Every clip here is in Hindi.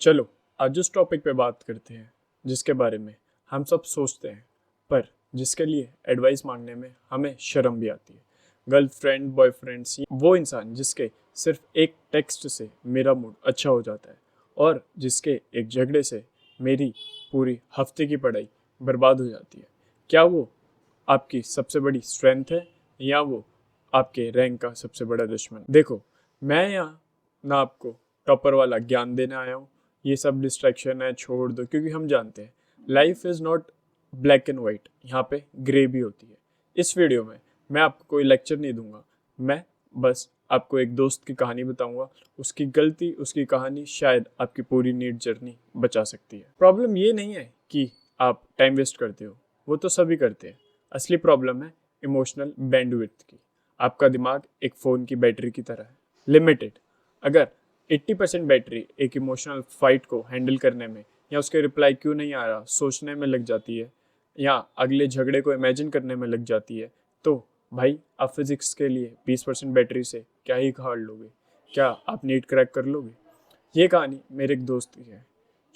चलो आज उस टॉपिक पे बात करते हैं जिसके बारे में हम सब सोचते हैं पर जिसके लिए एडवाइस मांगने में हमें शर्म भी आती है। गर्लफ्रेंड बॉयफ्रेंड्स, वो इंसान जिसके सिर्फ एक टेक्स्ट से मेरा मूड अच्छा हो जाता है और जिसके एक झगड़े से मेरी पूरी हफ्ते की पढ़ाई बर्बाद हो जाती है। क्या वो आपकी सबसे बड़ी स्ट्रेंथ है या वो आपके रैंक का सबसे बड़ा दुश्मन? देखो, मैं यहाँ ना आपको टॉपर वाला ज्ञान देने आया हूँ। ये सब डिस्ट्रैक्शन है, छोड़ दो, क्योंकि हम जानते हैं life is not black and white, यहाँ पे ग्रे भी होती है। इस वीडियो में मैं आपको कोई लेक्चर नहीं दूंगा, मैं बस आपको एक दोस्त की कहानी बताऊंगा। उसकी गलती, उसकी कहानी शायद आपकी पूरी नीट जर्नी बचा सकती है। प्रॉब्लम ये नहीं है कि आप टाइम वेस्ट करते हो, वो तो सभी करते हैं। असली प्रॉब्लम है इमोशनल बैंडविड्थ की। आपका दिमाग एक फ़ोन की बैटरी की तरह है, लिमिटेड। अगर 80% बैटरी एक इमोशनल फाइट को हैंडल करने में या उसके रिप्लाई क्यों नहीं आ रहा सोचने में लग जाती है या अगले झगड़े को इमेजिन करने में लग जाती है, तो भाई आप फिजिक्स के लिए 20% बैटरी से क्या ही खाड़ लोगे? क्या आप नीट क्रैक कर लोगे? ये कहानी मेरे एक दोस्त की है।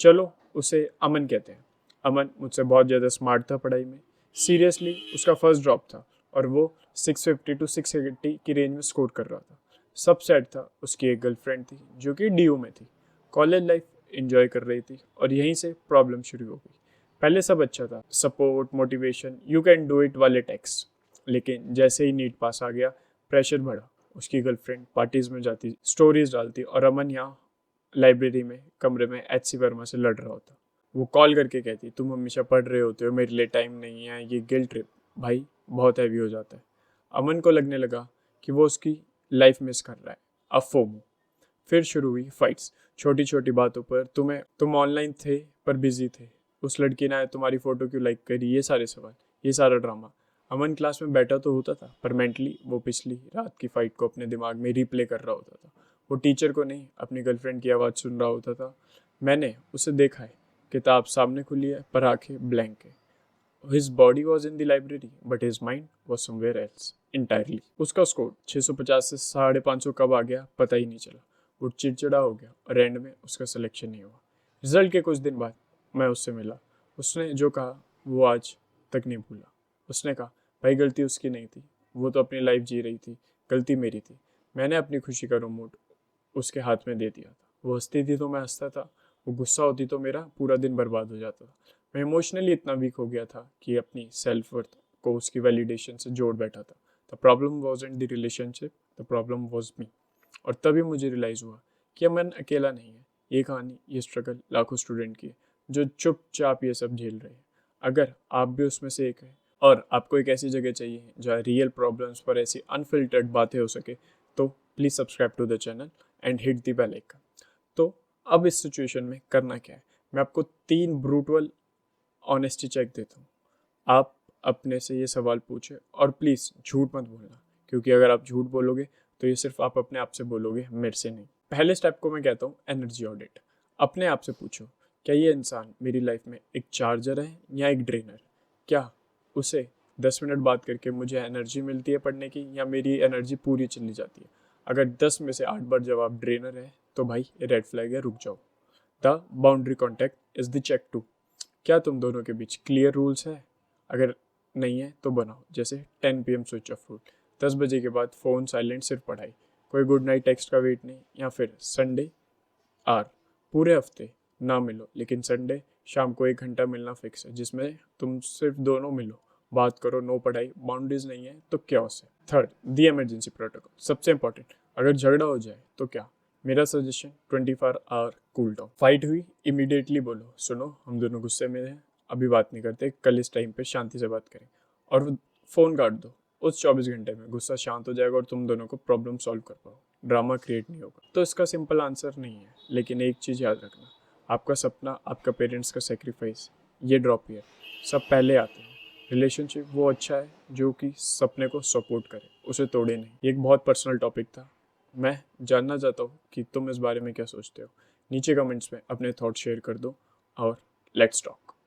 चलो उसे अमन कहते हैं। अमन मुझसे बहुत ज़्यादा स्मार्ट था पढ़ाई में। सीरियसली उसका फर्स्ट ड्रॉप था और वो 650 टू 680 की रेंज में स्कोर कर रहा था। सब सेट था। उसकी एक गर्लफ्रेंड थी जो कि डीयू में थी। कॉलेज लाइफ एंजॉय कर रही थी और यहीं से प्रॉब्लम शुरू हो गई। पहले सब अच्छा था, support, motivation, you can do it वाले टेक्स्ट। लेकिन जैसे ही नीट पास आ गया, प्रेशर बढ़ा। उसकी गर्लफ्रेंड पार्टीज में जाती, स्टोरीज डालती और अमन यहाँ लाइब्रेरी में कमरे में एच.सी. वर्मा से लड़ रहा होता। वो कॉल करके कहती, तुम हमेशा पढ़ रहे होते हो, मेरे लिए टाइम नहीं है। ये गिल्ट ट्रिप भाई बहुत हैवी हो जाता है। अमन को लगने लगा कि वो उसकी लाइफ मिस कर रहा है। अब फोमो। फिर शुरू हुई फाइट्स, छोटी छोटी बातों पर। तुम ऑनलाइन थे पर बिजी थे, उस लड़की ने तुम्हारी फोटो क्यों लाइक करी, ये सारे सवाल, ये सारा ड्रामा। अमन क्लास में बैठा तो होता था पर मेंटली वो पिछली रात की फाइट को अपने दिमाग में रिप्ले कर रहा होता था। वो टीचर को नहीं, अपनी गर्लफ्रेंड की आवाज़ सुन रहा होता था। मैंने उसे देखा है, किताब सामने खुली है पर आंखें ब्लैंक है। His body was in the library, but his mind was somewhere else entirely. उसका स्कोर 650 से 550 कब आ गया पता ही नहीं चला। वो चिड़चिड़ा हो गया और एंड में उसका सिलेक्शन नहीं हुआ। रिजल्ट के कुछ दिन बाद मैं उससे मिला। उसने जो कहा वो आज तक नहीं भूला। उसने कहा, भाई गलती उसकी नहीं थी, वो तो अपनी लाइफ जी रही थी, गलती मेरी थी। मैंने अपनी खुशी का रिमोट उसके हाथ में दे दिया था। वो हंसती थी तो मैं हंसता था, वो गुस्सा होती तो मेरा पूरा दिन बर्बाद हो जाता था। मैं इमोशनली इतना वीक हो गया था कि अपनी सेल्फ वर्थ को उसकी वैलिडेशन से जोड़ बैठा था। The problem wasn't the relationship, the problem was me. और तभी मुझे रियलाइज़ हुआ कि मन अकेला नहीं है। ये कहानी, ये स्ट्रगल लाखों स्टूडेंट की है जो चुपचाप ये सब झेल रहे हैं। अगर आप भी उसमें से एक हैं और आपको एक ऐसी जगह चाहिए जहाँ रियल प्रॉब्लम्स पर ऐसी अनफिल्टर्ड बातें हो सके, तो please subscribe to the channel and hit the bell icon. तो अब इस सिचुएशन में करना क्या है, मैं आपको 3 ब्रूटल ऑनेस्टी चेक देता हूँ। आप अपने से ये सवाल पूछे और प्लीज़ झूठ मत बोलना, क्योंकि अगर आप झूठ बोलोगे तो ये सिर्फ आप अपने आप से बोलोगे, मेरे से नहीं। पहले स्टेप को मैं कहता हूँ एनर्जी ऑडिट। अपने आप से पूछो, क्या ये इंसान मेरी लाइफ में एक चार्जर है या एक ड्रेनर? क्या उसे 10 मिनट बात करके मुझे एनर्जी मिलती है पढ़ने की, या मेरी एनर्जी पूरी चली जाती है? अगर 10 में से 8 बार जवाब ड्रेनर है तो भाई रेड फ्लैग है, रुक जाओ। The boundary contact is the check two. क्या तुम दोनों के बीच क्लियर रूल्स है? अगर नहीं है तो बनाओ, जैसे 10 PM स्विच ऑफ रूल। 10 बजे के बाद फ़ोन साइलेंट, सिर्फ पढ़ाई, कोई गुड नाइट टेक्स्ट का वेट नहीं। या फिर संडे आर, पूरे हफ्ते ना मिलो लेकिन संडे शाम को 1 घंटा मिलना फिक्स है, जिसमें तुम सिर्फ दोनों मिलो, बात करो, नो पढ़ाई। बाउंड्रीज नहीं है तो क्या है? थर्ड, द इमरजेंसी प्रोटोकॉल, सबसे इंपॉर्टेंट। अगर झगड़ा हो जाए तो क्या? मेरा suggestion 24 hour cool down. Fight हुई, इमीडिएटली बोलो, सुनो हम दोनों गुस्से में हैं, अभी बात नहीं करते, कल इस टाइम पे शांति से बात करें। और फ़ोन काट दो। उस 24 घंटे में गुस्सा शांत हो जाएगा और तुम दोनों को प्रॉब्लम सॉल्व कर पाओ, ड्रामा क्रिएट नहीं होगा। तो इसका सिंपल आंसर नहीं है, लेकिन एक चीज़ याद रखना, आपका सपना, आपका पेरेंट्स का सेक्रीफाइस, ये ड्रॉप ईयर सब पहले आते हैं। रिलेशनशिप वो अच्छा है जो कि सपने को सपोर्ट करे, उसे तोड़े नहीं। ये एक बहुत पर्सनल टॉपिक था। मैं जानना चाहता हूँ कि तुम इस बारे में क्या सोचते हो। नीचे कमेंट्स में अपने थॉट शेयर कर दो और लेट्स टॉक।